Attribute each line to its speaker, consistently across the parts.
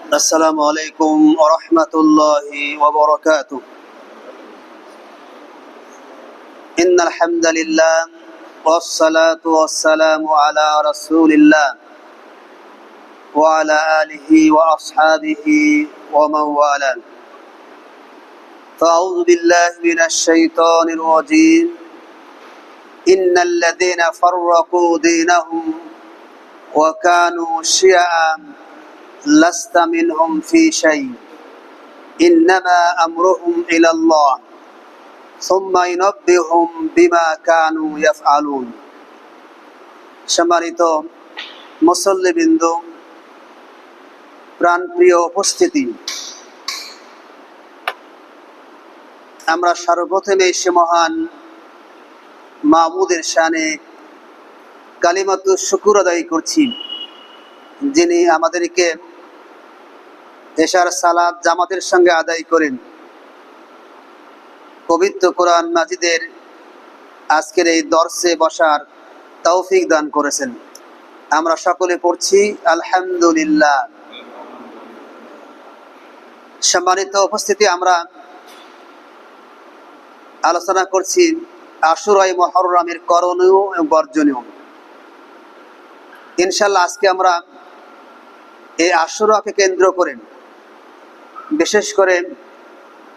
Speaker 1: السلام عليكم ورحمة الله وبركاته. إن الحمد لله والصلاة والسلام على رسول الله وعلى آله وأصحابه ومن والاه. فأعوذ بالله من الشيطان الرجيم. إن الذين فرقوا دينهم وكانوا شيعا لست منهم في شيء إنما أمرهم إلى الله ثم ينبئهم بما كانوا يفعلون. সম্মানিত মুসল্লিবৃন্দ, প্রাণপ্রিয় উপস্থিতি, আমরা সর্বপ্রথমে সে মহান মাবুদের শানে কালিমাতু শুকর আদায় করছি, যিনি আমাদেরকে এশার সালাত জামাতের সঙ্গে আদায় করেন। পবিত্র কোরআন মাজিদের আজকের এই দর্সে বসার তৌফিক দান করেছেন। আমরা সকলে পড়ছি আলহামদুলিল্লাহ। সম্মানিত উপস্থিতি, আমরা আলোচনা করছি আশুরায়ে মুহররমের করণীয় এবং বর্জনীয়। ইনশাআল্লাহ আজকে আমরা এই আশুরাকে কেন্দ্র করে, বিশেষ করে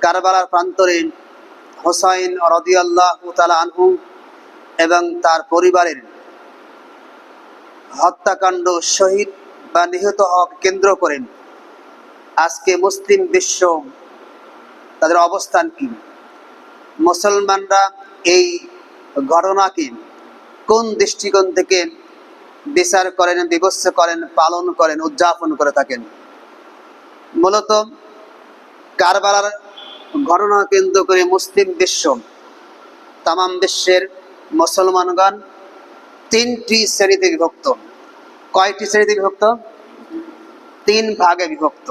Speaker 1: কারবালার প্রান্তরে হুসাইন রাদিয়াল্লাহু তাআলা আনহু এবং তার পরিবারের হত্যাকাণ্ড, শহীদ বা নিহত হওয়া কেন্দ্র করেন আজকে মুসলিম বিশ্ব তাদের অবস্থান কি, মুসলমানরা এই ঘটনাকে কোন দৃষ্টিকোণ থেকে বিচার করেন, বিবেচ্য করেন, পালন করেন, উদযাপন করে থাকেন। মূলত কারবালার ঘটনা কেন্দ্র করে মুসলিম বিশ্ব, তামাম বিশ্বের মুসলমানগণ তিনটি শ্রেণীতে বিভক্ত। কয়টি শ্রেণীতে বিভক্ত? তিন ভাগে বিভক্ত।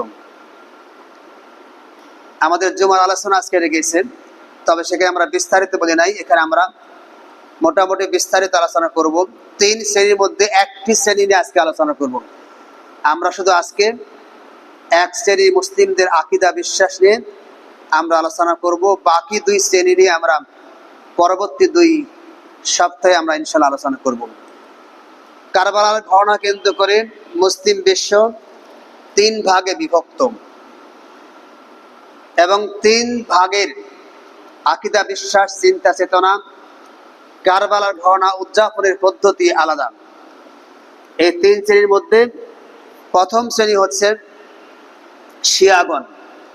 Speaker 1: আমাদের জুমার আলোচনা আজকে রেখেছে, তবে সেখানে আমরা বিস্তারিত বলি নাই। এখানে আমরা মোটামুটি বিস্তারিত আলোচনা করব। তিন শ্রেণীর মধ্যে একটি শ্রেণী নিয়ে আজকে আলোচনা করব। আমরা শুধু আজকে এক শ্রেণী মুসলিমদের আকীদা বিশ্বাস নিয়ে আমরা আলোচনা করব। বাকি দুই শ্রেণী নিয়ে আমরা পরবর্তী 2 সপ্তাহে আমরা ইনশাআল্লাহ আলোচনা করব। কারবালার ঘটনা কেন্দ্র করে মুসলিম বিশ্ব 3 ভাগে বিভক্ত এবং 3 ভাগের আকীদা বিশ্বাস, চিন্তা চেতনা, কারবালার ঘটনা উদযাপনের পদ্ধতি আলাদা। এই 3 শ্রেণীর মধ্যে প্রথম শ্রেণী হচ্ছে শিয়াগণ।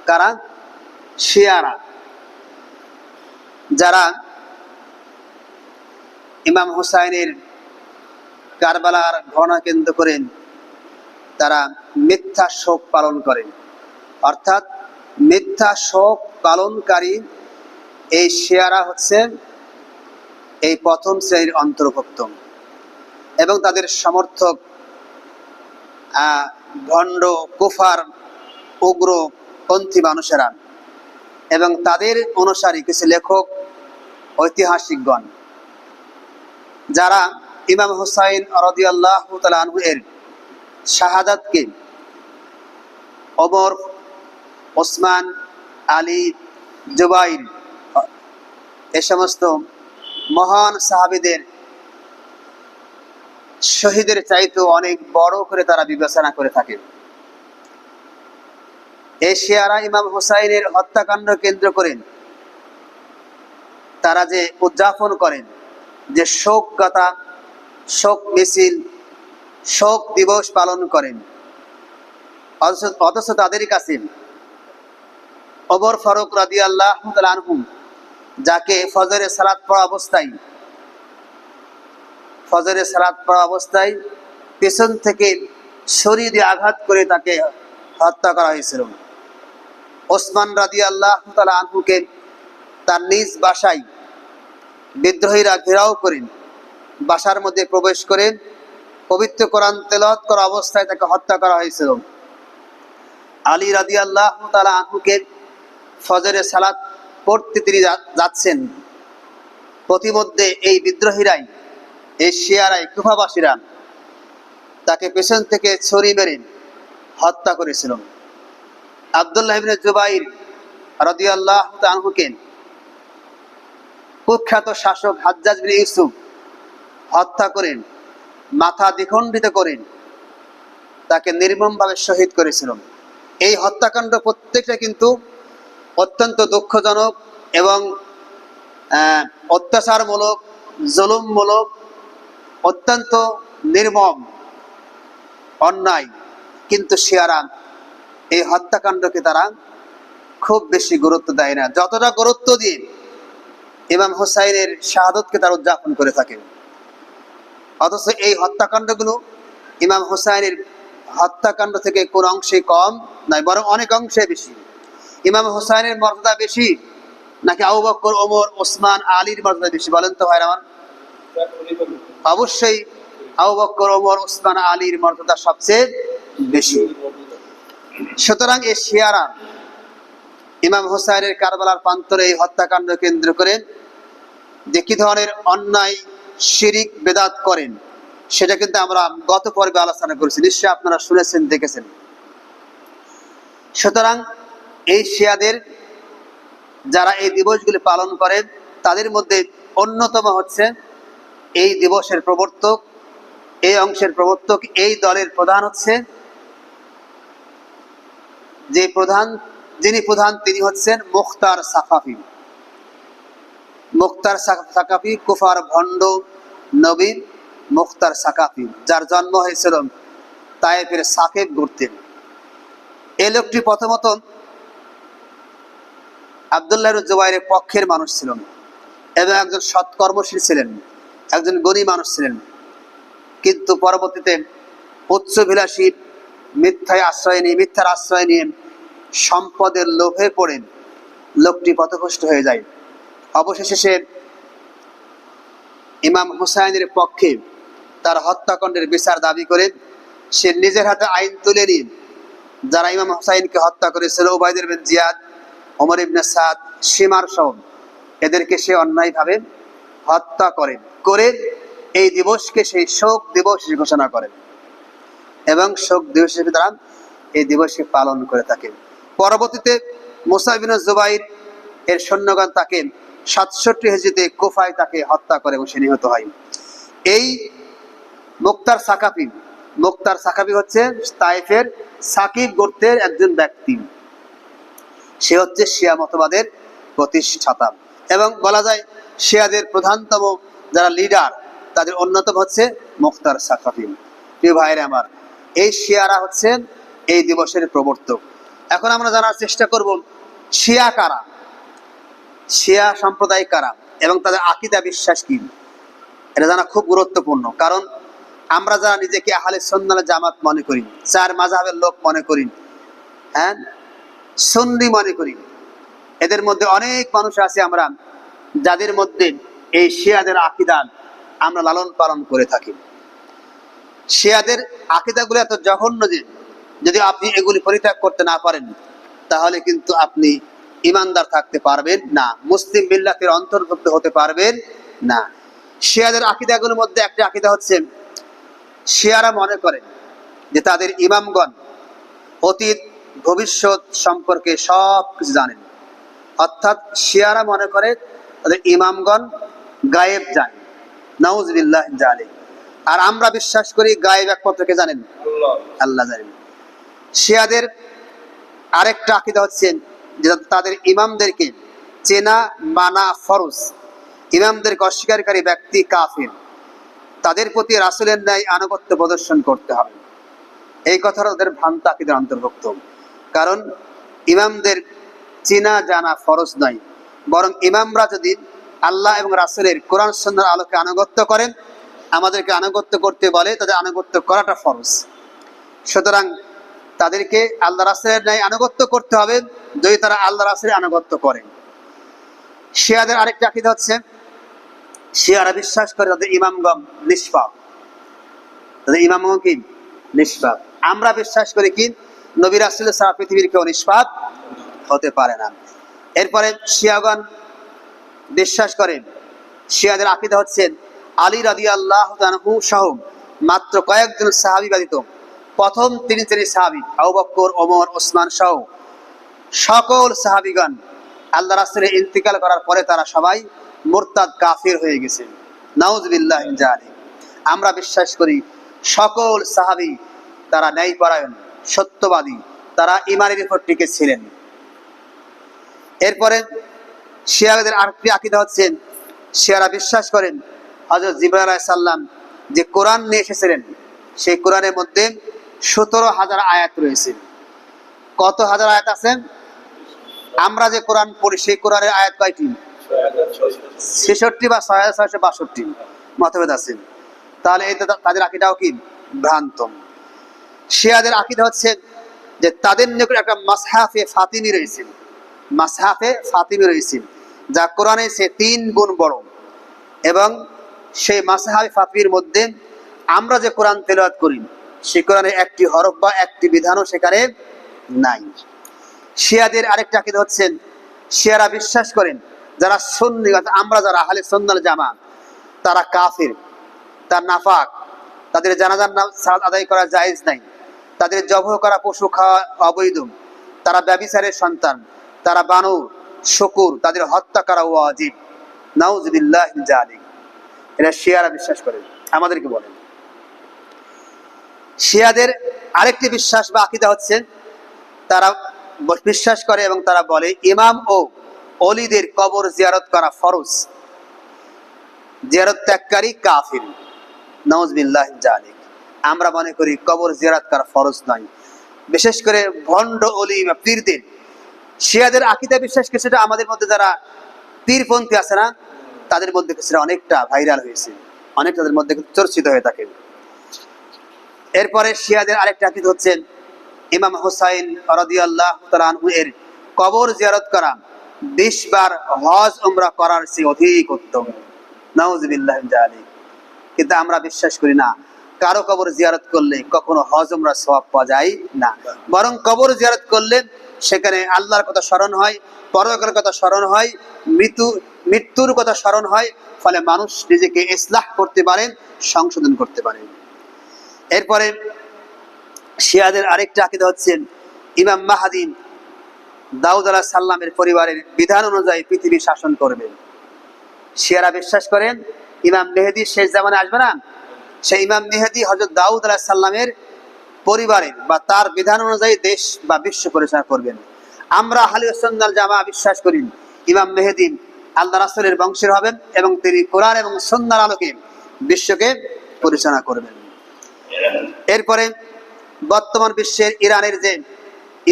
Speaker 1: কারা? শিয়ারা, যারা ইমাম হুসাইনের কারবালার ঘটনা কেন্দ্র করেন, তারা মিথ্যা শোক পালন করেন। অর্থাৎ মিথ্যা শোক পালনকারী এই শিয়ারা হচ্ছে এই প্রথম শ্রেণীর অন্তর্ভুক্ত এবং তাদের সমর্থক ভণ্ড, কুফার, উগ্র পন্থী মানুষেরা এবং তাদের অনুসারী কিছু লেখক, ঐতিহাসিকগণ, যারা ইমাম হুসাইন রাদিয়াল্লাহু তাআলা আনহু এর শাহাদাতকে ওমর, ওসমান, আলী, জুবাইর এ সমস্ত মহান সাহাবীদের শহীদের চাইতে অনেক বড় করে তারা বিবেচনা করে থাকেন। এই শিয়ারা ইমাম হুসাইনের হত্যাকাণ্ড কেন্দ্র করেন, তারা যে উদযাপন করেন, যে শোক গাথা, শোক মিছিল, শোক দিবস পালন করেন, অথচ তাদের কাছে ওমর ফারুক রাদিয়াল্লাহু তাআলা আনহু, যাকে ফজরের সালাত পড়া অবস্থায় পেছন থেকে ছুরি দিয়ে আঘাত করে তাকে হত্যা করা হয়েছিল। ওসমান রাদিয়াল্লাহু তাআলা আনহুকে তার নিজ বাসায় বিদ্রোহীরা ঘেরাও করেন, বাসার মধ্যে প্রবেশ করে পবিত্র কোরআন তেলাওয়াত করা অবস্থায় তাকে হত্যা করা হয়েছিল। আলী রাদিয়াল্লাহু তাআলা আনহুকে ফজরের সালাত পড়তে তিনি যাচ্ছেন, প্রতিমধ্যে এই বিদ্রোহীরাই, এই শিয়ারাই, কুফাবাসীরা তাকে পেছন থেকে ছুরি মেরে হত্যা করেছিল। আব্দুল্লাহ ইবনে জুবাইর রাদিয়াল্লাহু তাআলা আনহুকে কুখ্যাত শাসক হাজ্জাজ বিন ইউসুফ হত্যা করেন, মাথা দ্বিখণ্ডিত করেন, তাকে নির্মমভাবে শহীদ করেছিলেন। এই হত্যাকাণ্ড প্রত্যেকটা কিন্তু অত্যন্ত দুঃখজনক এবং অত্যাচারমূলক, জুলুমমূলক, অত্যন্ত নির্মম, অন্যায়। কিন্তু শিয়ারা এই হত্যাকাণ্ডকে তারা খুব বেশি গুরুত্ব দেয় না, যতটা গুরুত্ব দিয়ে ইমাম হুসাইনের শাহাদতকে তারা উদযাপন করে থাকেন। অথচ এই হত্যাকাণ্ডগুলো ইমাম হুসাইনের হত্যাকাণ্ড থেকে কোন অংশে কম নয়, বরং অনেক অংশে বেশি। ইমাম হুসাইনের মর্যাদা বেশি নাকি আবু বকর, ওমর, ওসমান, আলীর মর্যাদা বেশি? বলেন তো ভাইরা আমার। অবশ্যই আবু বকর, ওমর, ওসমান, আলীর মর্যাদা সবচেয়ে বেশি। সুতরাং এই শিয়ারা ইমাম হুসাইনের কারবালার প্রান্তরে এই হত্যাকাণ্ড কেন্দ্র করে যে কি ধরনের অন্যায়, শিরিক, বেদাত করেন সেটা কিন্তু আমরা গত পর্বে আলোচনা করেছি, নিশ্চয়ই আপনারা শুনেছেন, দেখেছেন। সুতরাং এই শিয়াদের যারা এই দিবসগুলি পালন করেন তাদের মধ্যে অন্যতম হচ্ছে এই দিবসের প্রবর্তক, এই অংশের প্রবর্তক, এই দলের প্রধান হচ্ছে যিনি প্রধান তিনি হচ্ছেন মুখতার সাকাফি। মুখতার সাকাফি কুফার ভণ্ড নবী মুখতার সাকাফি, যার জন্ম হয়েছিল তায়েফের সাকেব গোত্রে। এই লোকটি প্রথমত আব্দুল্লাহ ইবনে জুবাইরের পক্ষের মানুষ ছিলেন এবং একজন সৎকর্মশীল ছিলেন, একজন গণী মানুষ ছিলেন। কিন্তু পরবর্তীতে উচ্চভিলাষী মিথ্যার আশ্রয় নিয়ে সম্পদের লোভে পড়ে লোকটি পথভ্রষ্ট হয়ে যায়। অবশেষে সে ইমাম হুসাইনের পক্ষে তার হত্যাকাণ্ডের বিচার দাবি করে সে নিজের হাতে আইন তুলে নিয়ে যারা ইমাম হুসাইনকে হত্যা করেছিল, উবাইদুর বিন জিয়াদ, ওমর ইবনে সাদ, শিমার সহ এদেরকে সে অন্যায়ভাবে হত্যা করে এই দিবসকে সেই শোক দিবস ঘোষণা করেন এবং শোক দিবস হিসেবে তারা এই দিবসকে পালন করে থাকে। পরবর্তীতে মুসআব বিন জুবাইর এর সৈন্যগণ তাকে 67 হিজরিতে কুফায় তাকে হত্যা করে এবং সে নিহত হয়। এই মুখতার সাকাফি হচ্ছে তায়েফের সাকিব গোত্রের একজন ব্যক্তি। সে হচ্ছে শিয়া মতবাদের প্রতিষ্ঠাতা এবং বলা যায় শিয়াদের প্রধানতম যারা লিডার তাদের অন্যতম হচ্ছে মুখতার সাকাফি। প্রিয় ভাইরা আমার, এই শিয়ারা হচ্ছে এই দিবসের প্রবর্তক। এখন আমরা জানার চেষ্টা করব শিয়া কারা, শিয়া সম্প্রদায় কারা এবং তাদের আকীদা বিশ্বাস কি। এটা জানা খুব গুরুত্বপূর্ণ, কারণ আমরা যারা নিজেকে আহলে সুন্নাত জামাত মনে করি, চার মাযহাবের লোক মনে করি, সুন্নি মনে করি, এদের মধ্যে অনেক মানুষ আছে আমরা যাদের মধ্যে এই শিয়াদের আকীদা আমরা লালন পালন করে থাকি। শিয়াদের আকীদাগুলো এত জঘন্য যে যদি আপনি এগুলি পরিত্যাগ করতে না পারেন তাহলে কিন্তু আপনি ইমানদার থাকতে পারবেন না, মুসলিম মিল্লাতের অন্তর্ভুক্ত হতে পারবেন না। শিয়াদের আকীদাগুলোর মধ্যে একটা আকীদা হচ্ছে শিয়ারা মনে করেন যে তাদের ইমামগণ অতীত ভবিষ্যৎ সম্পর্কে সব কিছু জানেন। অর্থাৎ শিয়ারা মনে করে তাদের ইমামগণ গায়েব জানেন, নাউযুবিল্লাহ জালিক। আর আমরা বিশ্বাস করি গায়েব একমাত্র কে জানেন? আল্লাহ জানেন। শিয়াদের আরেকটা আকীদা হচ্ছে যে তাদের ইমামদেরকে চেনা মানা ফরজ, ইমামদেরকে অস্বীকারী ব্যক্তি কাফির, তাদের প্রতি রাসূলের ন্যায় আনুগত্য প্রদর্শন করতে হবে। এই কথাটা ওদের ভ্রান্ত আকীদার অন্তর্ভুক্ত, কারণ ইমামদের চেনা জানা ফরজ নয়, বরং ইমামরা যদি আল্লাহ এবং রাসূলের কোরআন সুন্নাহর আলোকে আনুগত্য করেন, আমাদেরকে আনুগত্য করতে বলে, তাদের আনুগত্য করাটা ফরজ। সুতরাং তাদেরকে আল্লাহ রাসূলের ন্যায় আনুগত্য করতে হবে যদি তারা আল্লাহ রাসূলের আনুগত্য করেন। শিয়াদের আরেকটা আকীদা হচ্ছে শিয়ারা বিশ্বাস করে তাদের ইমামগণ নিষ্পাপ, তাদের ইমামগণ কি নিষ্পাপ। আমরা বিশ্বাস করি কি নবী রাসূল ছাড়া পৃথিবীর কেউ নিষ্পাপ হতে পারে না। এরপরে শিয়াগণ বিশ্বাস করেন, শিয়াদের আকীদা হচ্ছে আলী রাদিয়াল্লাহু আনহু সহ মাত্র কয়েকজন সাহাবী ব্যতীত প্রথম 3 শ্রেণীর সাহাবী আবু বকর, ওমর, ওসমান সহ সকল সাহাবিগণ আল্লাহ রাসূলের ইন্তিকাল করার পরে তারা সবাই মুরতাদ কাফির হয়ে গেছে। নাউযুবিল্লাহি মিন যালিক। আমরা বিশ্বাস করি সকল সাহাবী তারা ন্যায়পরায়ণ, সত্যবাদী, তারা ঈমানের উপর টিকে ছিলেন। এরপরে শিয়াদের আরেকটি আকীদা হচ্ছে, শিয়ারা বিশ্বাস করেন হযরত জিবরাইল আলাইহিস সালাম যে কোরআন নিয়ে এসেছিলেন, সেই কোরআনের মধ্যে 17,000 আয়াত রয়েছে। কত হাজার আয়াত আছে? আমরা যে কোরআন পড়ি সেই কোরআনের আয়াত কয়টি? 66 বা 6662 মতভেদ আছে। তাহলে এই তাদের আকীদাও কি ভ্রান্ত। শিয়াদের আকীদা হচ্ছে যে তাদের নিকট একটা মাসহাফে ফাতিমি রয়েছে, মাসহাফে ফাতিমি রয়েছে, যা কোরআনের চেয়ে 3 গুণ বড়, এবং সেই মাসহাফে ফাতিমির মধ্যে আমরা যে কোরআন তেলাওয়াত করি সেই কোরআনের একটি হরফ বা একটি বিধানও সেখানে নাই। শিয়াদের আরেকটা আকীদা হচ্ছে, শিয়ারা বিশ্বাস করেন যারা সুন্নি, আমরা যারা আহলে সুন্নাত ওয়াল জামাত, তারা কাফির, তার নাফাক, তাদের জানাজার সালাত আদায় করা জায়েজ নাই, তাদের জবহ করা পশু খাওয়া অবৈধ, তারা ব্যভিচারের সন্তান, তারা বানর শকুর, তাদের হত্যা করা ওয়াজিব। নাউযুবিল্লাহি মিন যালিক। এরা শিয়ারা বিশ্বাস করেন। আমাদেরকে বলেন, শিয়াদের আরেকটি বিশ্বাস বা আকীদা হচ্ছে, তারা বিশ্বাস করে এবং তারা বলে ইমাম ও ওলিদের কবর জিয়ারত করা ফরজ, জিয়ারত ত্যাগকারী কাফির। নাউযুবিল্লাহি মিন যালিক। আমরা মনে করি কবর জিয়ারত করা ফরজ নয়। বিশেষ করে ভণ্ড ওলি বা পীরদের, শিয়াদের আকীদা বিশ্বাস করে সেটা আমাদের মধ্যে যারা পীরপন্থী আছে না, তাদের মধ্যে সেটা অনেকটা ভাইরাল হয়েছে, অনেক তাদের মধ্যে চর্চিত হয়ে থাকে। এরপরে শিয়াদের আরেকটা আকীদা হচ্ছে ইমাম হুসাইন রাদিয়াল্লাহু তাআলা আনহু এর কবর জিয়ারত করা 20 বার হজ উমরা করার চেয়ে অধিক উত্তম। নাউযুবিল্লাহি মিন যালিক। কিন্তু আমরা বিশ্বাস করি না কারো কবর জিয়ারত করলে কখনো হজ উমরার সওয়াব পাওয়া যায় না, বরং কবর জিয়ারত করলে সেখানে আল্লাহর কথা স্মরণ হয়, পরকালের কথা স্মরণ হয়, মৃত্যুর কথা স্মরণ হয়, ফলে মানুষ নিজেকে ইসলাহ করতে পারেন, সংশোধন করতে পারেন। এরপরে শিয়াদের আরেকটা আকীদা হচ্ছে ইমাম মাহদী দাউদ আলাইহিস সালামের পরিবারের বিধান অনুযায়ী পৃথিবী শাসন করবেন। শিয়ারা বিশ্বাস করেন ইমাম মেহেদী শেষ জামানে আসবে না, সেই ইমাম মেহেদী হযরত দাউদ আলাইহিস সালামের পরিবারের বা তার বিধান অনুযায়ী দেশ বা বিশ্ব পরিচালনা করবেন। আমরা আহলে সুন্নাত ওয়াল জামাত বিশ্বাস করি ইমাম মেহেদী আল্লাহ রাসূলের বংশের হবেন এবং তিনি কোরআন এবং সুন্নাহর আলোকে বিশ্বকে পরিচালনা করবেন। এরপরে বর্তমান বিশ্বের ইরানের যে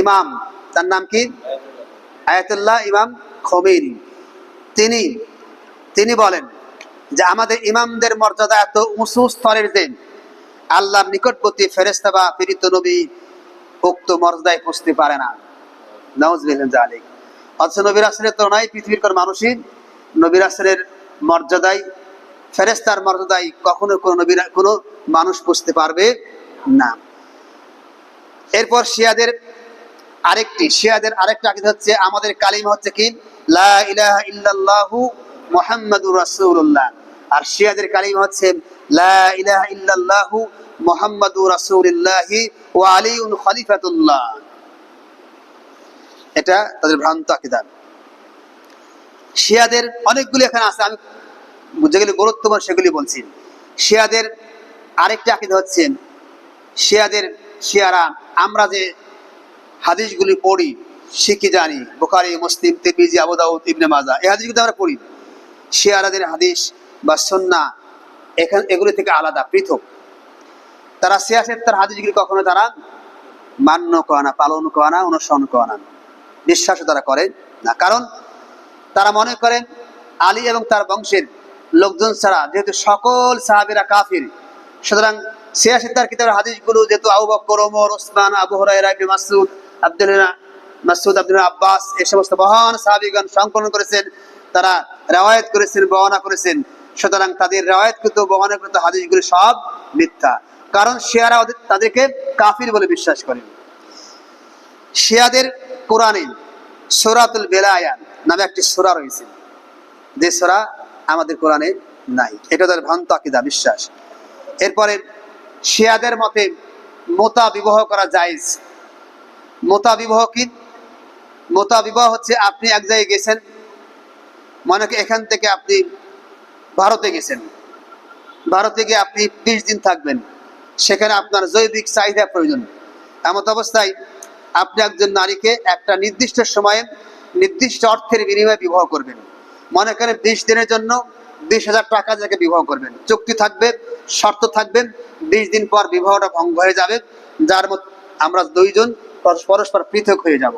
Speaker 1: ইমাম, তার নাম কি? আয়াতুল্লাহ ইমাম খোমেনি। তিনি বলেন যে আমাদের ইমামদের মর্যাদা এত উঁচু স্তরের যে আল্লাহর নিকটবর্তী ফেরেশতা বা প্রেরিত নবী উক্ত মর্যাদায় পৌঁছতে পারে না। নাউযুবিল্লাহি মিন যালিক। অথচ নবী রাসূলের তুলনায় পৃথিবীর কোন মানুষই নবী রাসূলের মর্যাদায়, ফেরেশতার মর্যাদায় কখনো কোনো মানুষ পৌঁছতে পারবে না। এরপর শিয়াদের আরেকটা আকীদা হচ্ছে, আমাদের কালিমা হচ্ছে কি লা ইলাহা ইল্লাল্লাহু মুহাম্মাদুর রাসূলুল্লাহ, আর শিয়াদের কালিমা হচ্ছে লা ইলাহা ইল্লাল্লাহু মুহাম্মাদুর রাসূলুল্লাহি ওয়া আলিউন খলিফাতুল্লাহ। এটা তাদের ভ্রান্ত আকীদা। শিয়াদের অনেকগুলি এখানে আছে, আমি যেগুলি গুরুত্বপূর্ণ সেগুলি বলছি। শিয়াদের আরেকটা আকীদা হচ্ছে, শিয়ারা আমরা যে হাদিসগুলি পড়ি, শিখি, জানি, বুখারী, মুসলিম, তিরমিজি, আবু দাউদ, ইবনে মাজাহ, এই হাদিসগুলো আমরা পড়ি, শিয়ারাদের হাদিস বা সুন্নাহ এগুলি থেকে আলাদা, পৃথক। তারা তার হাদিসগুলি কখনো তারা মান্য করে না, পালন করে না, অনুসরণ করে না, বিশ্বাসও তারা করে না। কারণ তারা মনে করেন আলী এবং তার বংশের লোকজন ছাড়া যেহেতু সকল সাহাবীরা কাফির, সুতরাং তার কিতাবের হাদিসগুলো যেহেতু আবু বকর, ওমর, ওসমান, আবু হুরায়রা, ইবনে মাসউদ, আব্দুল্লাহ আব্বাস, এই সমস্ত মহান সাহাবীগণ সংকলন করেছেন, তারা রিওয়ায়াত করেছেন, বর্ণনা করেছেন, সুতরাং তাদের রিওয়ায়াতকৃত বর্ণনাকৃত হাদিসগুলো সব মিথ্যা। কারণ শিয়ারা তাদেরকে কাফির বলে বিশ্বাস করেন। শিয়াদের কোরআনে সূরাতুল বেলায়া নামে একটি সূরা রয়েছে, যে সূরা আমাদের কোরআনে নাই। এটা তাদের ভ্রান্ত আকীদা, বিশ্বাস। এরপরে শিয়াদের মতে মোতা বিবাহ করা জায়েজ। মোতা বিবাহ কি? মোতা বিবাহ হচ্ছে আপনি এক জায়গায় গেছেন, মনে করেন এখান থেকে আপনি ভারতে গেছেন, ভারতে গিয়ে আপনি 20 দিন থাকবেন, সেখানে আপনার জৈবিক চাহিদা প্রয়োজন। এমত অবস্থায় আপনি একজন নারীকে একটা নির্দিষ্ট সময়ে নির্দিষ্ট অর্থের বিনিময়ে বিবাহ করবেন। মনে করেন 20 দিনের জন্য 20,000 টাকা যাকে বিবাহ করবেন, চুক্তি থাকবে, শর্ত থাকবে, 20 দিন পর বিবাহটা ভঙ্গ হয়ে যাবে, যার মধ্যে আমরা দুইজন পরস্পর পৃথক হয়ে যাব।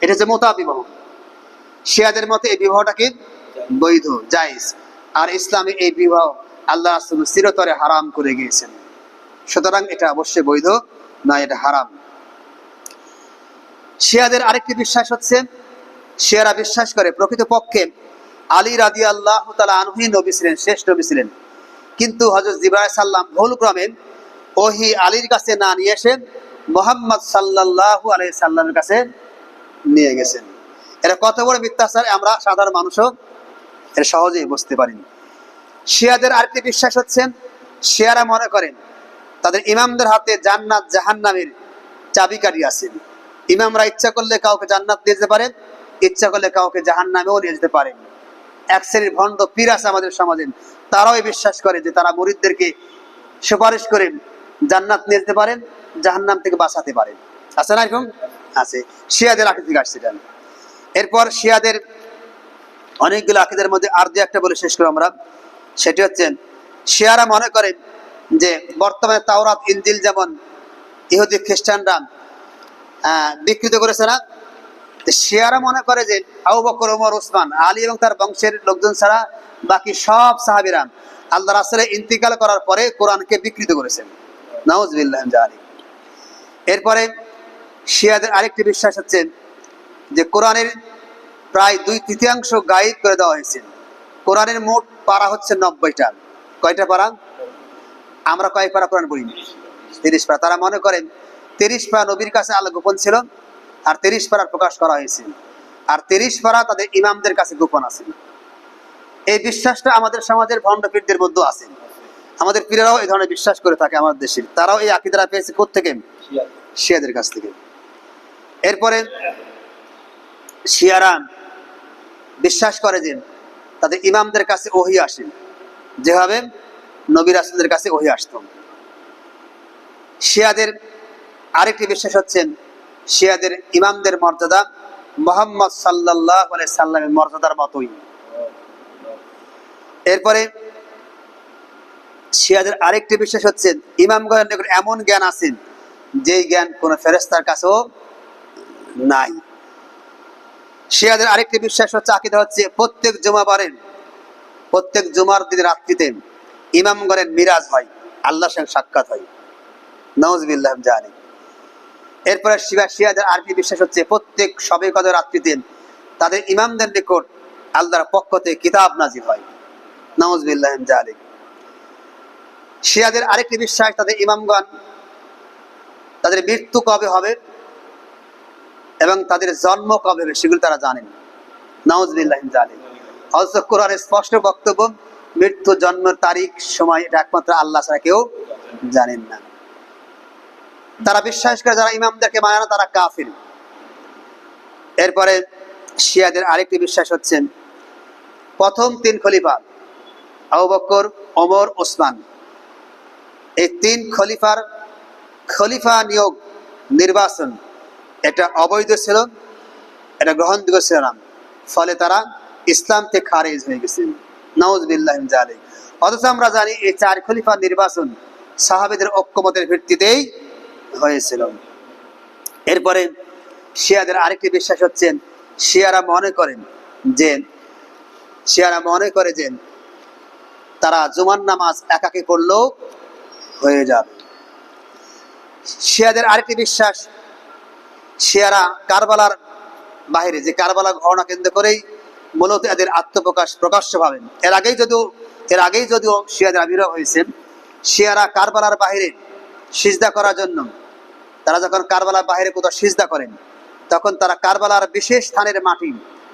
Speaker 1: এটা হচ্ছে মোতা বিবাহ। শিয়াদের মতে এই বিবাহটাকে বৈধ, জায়েজ। আর ইসলামে এই বিবাহ আল্লাহ রাসূল চিরতরে হারাম করে গিয়েছেন, সুতরাং এটা অবশ্যই বৈধ না, এটা হারাম। শিয়াদের আরেকটি বিশ্বাস হচ্ছে, শিয়ারা বিশ্বাস করে প্রকৃতপক্ষে আলী রাদিয়াল্লাহু তাআলা আনহু নবী ছিলেন, শেষ নবী ছিলেন, কিন্তু হযরত জিবরাইল সাল্লাম ভুলক্রমে ওহী আলীর কাছে না নিয়ে এসে মুহাম্মদ সাল্লাল্লাহু আলাইহি সাল্লামের কাছে নিয়ে গেছেন। এটা কত বড় মিথ্যাচার আমরা সাধারণ মানুষও এটা সহজেই বুঝতে পারিনি। শিয়াদের আরেকটি বিশ্বাস হচ্ছে, শিয়ারা মনে করেন তাদের ইমামদের হাতে জান্নাত জাহান্নামের চাবিকাঠি আছে। ইমামরা ইচ্ছা করলে কাউকে জান্নাত নিয়ে যেতে পারেন, ইচ্ছা করলে কাউকে জাহান্নামেও নিয়ে যেতে পারেন। এক শ্রেণীর ভণ্ড পীর আছে আমাদের সমাজে, তারাও বিশ্বাস করে যে তারা মুরিদদেরকে সুপারিশ করে জান্নাত নিয়ে যেতে পারেন, জাহান্নাম থেকে বাঁচাতে পারেন। আছে না এরকম? আছে। শিয়াদের আকীদা থেকে আসছে। এরপর শিয়াদের অনেকগুলো আকীদার মধ্যে আর যে একটা বলে শেষ করব আমরা, সেটি হচ্ছে শিয়ারা মনে করে যে বর্তমানে তাওরাত ইনজিল যেমন ইহুদি খ্রিস্টানরা বিকৃত করেছে না, শিয়ারা মনে করে যে আবু বকর, ওমর, ওসমান, আলী এবং তার বংশের লোকজন ছাড়া বাকি সব সাহাবীরা আল্লাহ রাসূলের ইন্তিকাল করার পরে কোরআনকে বিকৃত করেছেন। নাউযুবিল্লাহ মিন যালিক। এরপরে শিয়াদের আরেকটি বিশ্বাস হচ্ছে যে কোরআনের প্রায় 2/3 গায়েব করে দেওয়া হয়েছে। কোরআনের মোট পারা হচ্ছে 90টা। কয়টা পারা? আমরা কয় পারা কোরআন পড়ি? 30 পারা। তারা মনে করেন 30 পারা নবীর কাছে আল্লাহ গোপন ছিল, আর 30 পারা প্রকাশ করা হয়েছে, আর 30 পারা তাদের ইমামদের কাছে গোপন আছে। এই বিশ্বাসটা আমাদের সমাজের ভণ্ড পীরদের মধ্যে আছে। আমাদের পীরেরাও এই ধরনের বিশ্বাস করে থাকে আমাদের দেশের। তারাও এই আকীদা পেয়েছে কোত্থেকে? শিয়াদের কাছ থেকে। এরপরে শিয়ারা বিশ্বাস করে যে তাদের ইমামদের কাছে ওহী আসে, যেভাবে নবী রাসূলদের কাছে ওহী আসতো। শিয়াদের আরেকটি বিশ্বাস হচ্ছে, শিয়াদের ইমামদের মর্যাদা মুহাম্মদ সাল্লাল্লাহু আলাইহি সাল্লামের মর্যাদার মতোই। এরপরে শিয়াদের আরেকটি বিশ্বাস হচ্ছে ইমামগণের নিকট এমন জ্ঞান আছে যেই জ্ঞান কোন ফেরেশতার কাছেও নাই। শিয়াদের আরেকটি বিশ্বাস হচ্ছে, আকীদা হচ্ছে প্রত্যেক জুমার দিন রাত্রিতে ইমামগণের মিরাজ হয়, আল্লাহর সঙ্গে সাক্ষাৎ হয়। নাউযুবিল্লাহ মিন যালিক। এরপরে শিয়াদের আরেকটি বিশ্বাস হচ্ছে প্রত্যেক শবে কদর রাত্রিতে তাদের ইমামদের নিকট আল্লাহর পক্ষ থেকে কিতাব নাজিল হয়। নাউযুবিল্লাহ মিন যালিক। শিয়াদের আরেকটি বিশ্বাস, তাদের ইমামগণ তাদের মৃত্যু কবে হবে এবং তাদের জন্ম কবে হবে সেগুলো তারা জানেন। নাউযুবিল্লাহ মিন যালিক। অথচ কোরআনের স্পষ্ট বক্তব্য, মৃত্যু, জন্মের তারিখ, সময় এটা একমাত্র আল্লাহ ছাড়া কেউ জানেন না। তারা বিশ্বাস করে যারা ইমামদেরকে মানে না তারা কাফির। এরপরে শিয়াদের আরেকটি বিশ্বাস হচ্ছে প্রথম 3 খলিফা আবু বকর, ওমর, ওসমান, এই 3 খলিফার খলিফা নিয়োগ নির্বাচন এটা অবৈধ ছিল, এটা গ্রহণযোগ্য ছিল না, ফলে তারা ইসলাম থেকে খারিজ হয়ে গেছেন। নাউযুবিল্লাহ মিন যালিক। অথচ আমরা জানি এই 4 খলিফা নির্বাচন সাহাবীদের ঐক্যমতের ভিত্তিতেই হয়েছিল। এরপরে শিয়াদের আরেকটি বিশ্বাস হচ্ছে শিয়ারা মনে করে যে তারা জুমার নামাজ একাকী পড়লেও হয়ে যাবে। শিয়াদের আরেকটি বিশ্বাস, শিয়ারা কারবালার বাইরে, যে কারবালা ঘটনা কেন্দ্র করেই মূলত এদের আত্মপ্রকাশ প্রকাশ্য পাবেন। এর আগেই যদিও শিয়াদের আবির্ভাব হয়েছে। শিয়ারা কারবালার বাইরে সিজদা করার জন্য, তারা যখন কারবালার বাইরে কোথাও সিজদা করেন, তখন তারা কারবালার বিশেষ স্থানের মাটি,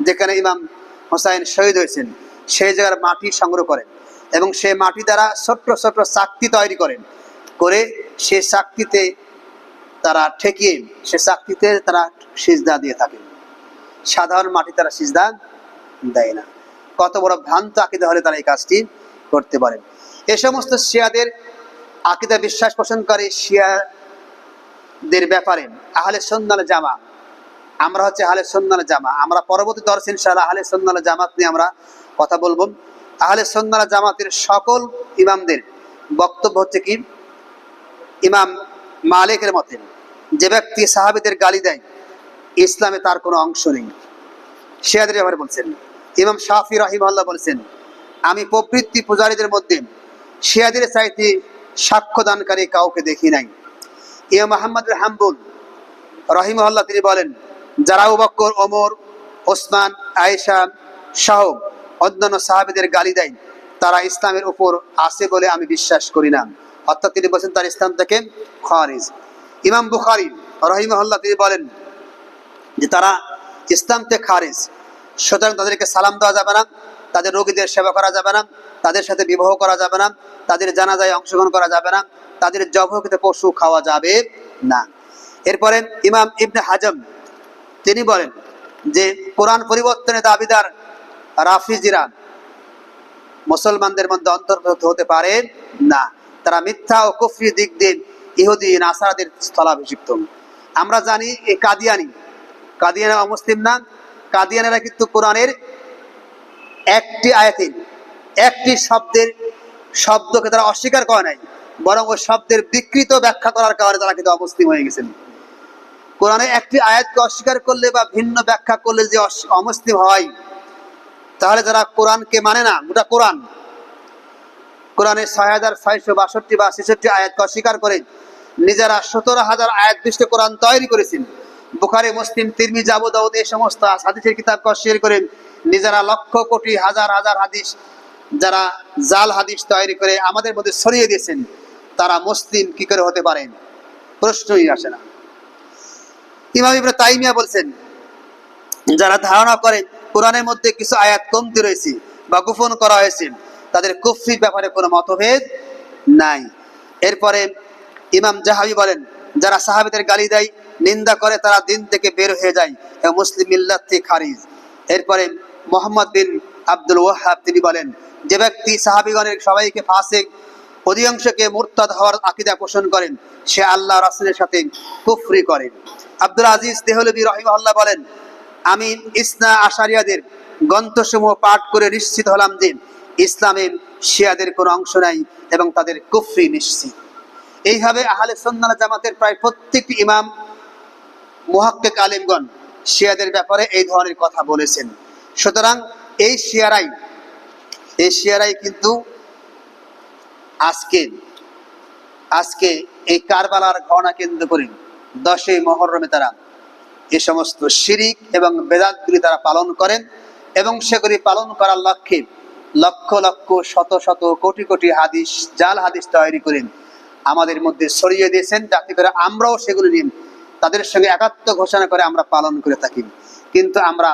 Speaker 1: যেখানে ইমাম হোসাইন শহীদ হয়েছেন, সেই জায়গার মাটি সংগ্রহ করেন এবং সেই মাটি দ্বারা ছোট্ট ছোট্ট চাকতি তৈরি করেন, করে সেই চাকতিতে তারা ঠেকিয়ে সে চাকতিতে তারা সিজদা দিয়ে থাকেন। সাধারণ মাটি তারা সিজদা দেয় না। কত বড় ভ্রান্ত আকীদা হলে তারা এই কাজটি করতে পারেন। এ সমস্ত শিয়াদের আকীদা বিশ্বাস পোষণ করে শিয়াদের ব্যাপারে আহলে সুন্নাহ ওয়াল জামা, আমরা হচ্ছে আহলে সুন্নাহ ওয়াল জামা। আমরা পরবর্তী দর্শে ইনশাআল্লাহ আহলে সুন্নাহ ওয়াল জামাত নিয়ে আমরা কথা বলবো। আহলে সুন্নাহ ওয়াল জামাতের সকল ইমামদের বক্তব্য হচ্ছে কি, ইমাম মালিকের মতে যে ব্যক্তি সাহাবীদের গালি দেয় ইসলামে তার কোনো অংশ নেই। শিয়াদের ব্যাপারে বলছেন ইমাম শাফি রাহিমাহুল্লাহ বলছেন, আমি প্রবৃত্তি পূজারীদের মধ্যে শিয়াদের চাইতে সাক্ষ্যদানকারী কাউকে দেখি নাই। ইমাম আহমদ বিন হাম্বল রাহিমাহুল্লাহ তিনি বলেন, যারা আবু বকর, ওমর, ওসমান, আয়েশা সহ অন্যান্য সাহাবীদের গালি দেয় তারা ইসলামের উপর আছে বলে আমি বিশ্বাস করি না। অর্থাৎ তিনি বলছেন তার ইসলাম থেকে খারিজ। ইমাম বুখারী রাহিমাহুল্লাহ তিনি বলেন যে তারা ইসলাম থেকে খারিজ, সুতরাং তাদেরকে সালাম দেওয়া যাবে না, তাদের রোগীদের সেবা করা যাবে না, তাদের সাথে বিবাহ করা যাবে না, তাদের জানাজায় অংশগ্রহণ করা যাবে না, তাদের জবাহকৃত পশু খাওয়া যাবে না। এরপরে ইমাম ইবনে হাজম তিনি বলেন যে কোরআন পরিবর্তনের দাবিদার রাফিজিরা মুসলমানদের মধ্যে অন্তর্ভুক্ত হতে পারে না, তারা মিথ্যা ও কুফরি দিক দিয়ে ইহুদি নাসারাদের স্থলাভিষিক্ত। আমরা জানি এই কাদিয়ানা অমুসলিম না, কাদিয়ানেরা কিন্তু কোরআনের একটি আয়াতের একটি শব্দকে তারা অস্বীকার করে নাই, বরং ওই শব্দের বিকৃত ব্যাখ্যা করার কারণে তারা কিন্তু অমুসলিম হয়ে গেছেন। কোরআনে একটি আয়াতকে অস্বীকার করলে বা ভিন্ন ব্যাখ্যা করলে যে অমুসলিম হয়, তাহলে যারা কোরআনকে মানে না, গোটা কোরআনের ৬৬৬২ বা ৬৬ আয়াতকে অস্বীকার করে নিজেরা ১৭,০০০ আয়াত বিশিষ্ট কোরআন তৈরি করেছেন। বুখারী, মুসলিম, তিরমিজি, আবু দাউদ এই সমস্ত হাদিসের কিতাবকে অস্বীকার করে নিজেরা লক্ষ কোটি হাজার হাজার হাদিস, যারা জাল হাদিস তৈরি করে আমাদের মধ্যে ছড়িয়ে দিয়েছেন, তারা মুসলিম কি করে হতে পারেন? প্রশ্নই আসে না। ইমাম ইবনে তাইমিয়া বলছেন, যারা ধারণা করেন কোরআনের মধ্যে কিছু আয়াত কমতি রয়েছে বা গোপন করা হয়েছে, তাদের কুফরির ব্যাপারে কোনো মতভেদ নাই। এরপরে ইমাম জাহাবি বলেন, যারা সাহাবীদের গালি দেয়, নিন্দা করে, তারা দিন থেকে বের হয়ে যায় এবং মুসলিম মিল্লাত থেকে খারিজ। এরপরে মুহাম্মদ বিন আব্দুল ওয়াহ্হাব তিনি বলেন, যে ব্যক্তি সাহাবীগণের সবাইকে ফাসিক, অধিকাংশকে মুরতাদ হওয়ার আকীদা পোষণ করেন, সে আল্লাহ রাসূলের সাথে কুফরি করেন। আব্দুল আজিজ দেহলভী রাহিমাহুল্লাহ বলেন, আমি ইসনা আশারিয়াদের গ্রন্থসমূহ পাঠ করে নিশ্চিত হলাম যে ইসলামে শিয়াদের কোনো অংশ নাই এবং তাদের কুফরি নিশ্চিত। এইভাবে আহলে সুন্নাহ ওয়াল জামাতের প্রায় প্রত্যেকটি ইমাম, মুহাক্কিক আলেমগণ শিয়াদের ব্যাপারে এই ধরনের কথা বলেছেন। সুতরাং এই শিয়ারাই কিন্তু আজকে এই কারবালার ঘটনা কেন্দ্র করে 10ই মুহররমে তারা এই সমস্ত শিরিক এবং বেদাতগুলি তারা পালন করেন এবং সেগুলি পালন করার লক্ষ্যে লক্ষ লক্ষ শত শত কোটি কোটি হাদিস, জাল হাদিস তৈরি করেন আমাদের মধ্যে ছড়িয়ে দিয়েছেন, যাতে করে আমরাও সেগুলি নিয়ে তাদের সঙ্গে একাত্ম ঘোষণা করে আমরা পালন করে থাকি। কিন্তু আমরা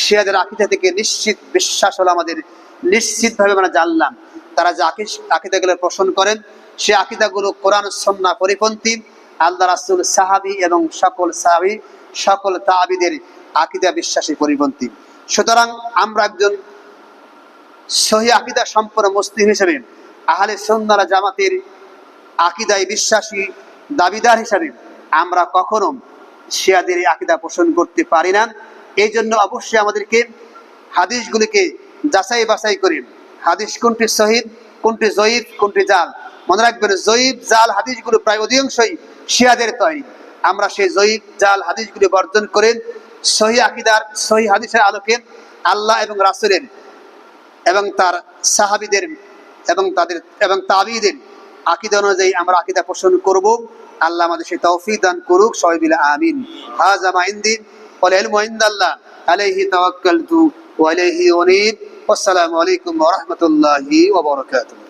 Speaker 1: শিয়াদের আকীদা থেকে নিশ্চিত বিশ্বাস হলো আমাদের, নিশ্চিতভাবে আমরা জানলাম তারা যে আকীদাগুলো পোষণ করেন সে আকীদাগুলো কোরআন সুন্নাহ পরিপন্থী, আল্লাহ রাসূল, সাহাবী এবং সকল তাবিদের আকীদা বিশ্বাসের পরিপন্থী। সুতরাং আমরা একজন সহিহ আকীদা সম্পন্ন মুসলিম হিসেবে, আহলে সুন্নাহ ওয়াল জামাতের আকীদায় বিশ্বাসী দাবিদার হিসেবে আমরা কখনো শিয়াদের আকীদা পোষণ করতে পারি না। এই জন্য অবশ্যই আমাদেরকে হাদিসগুলিকে যাচাই বাছাই করে হাদিস কোনটি সহিহ, কোনটি জয়ীফ, কোনটি জাল, মনে রাখবেন জয়ীফ জাল হাদিসগুলো প্রায় অধিকাংশই শিয়াদের তৈরি। আমরা সেই জয়ীফ জাল হাদিসগুলি বর্জন করে সহিহ আকীদার, সহিহ হাদিসের আলোকে আল্লাহ এবং রাসূলের এবং তার সাহাবীদের এবং তাবিঈদের আকীদা অনুযায়ী আমরা আকীদা পোষণ করব। আল্লাহ আমাদের সেই তৌফিক দান করুক। সবাই বলে আমিন। হাযা মা ইনদি ওয়াল ইলমু ইনদাল্লাহ আলাইহি তাওয়াক্কালতু ওয়া ইলাইহি উনীব। আসসালামু আলাইকুম ওয়া রাহমাতুল্লাহি ওয়া বারাকাতুহু।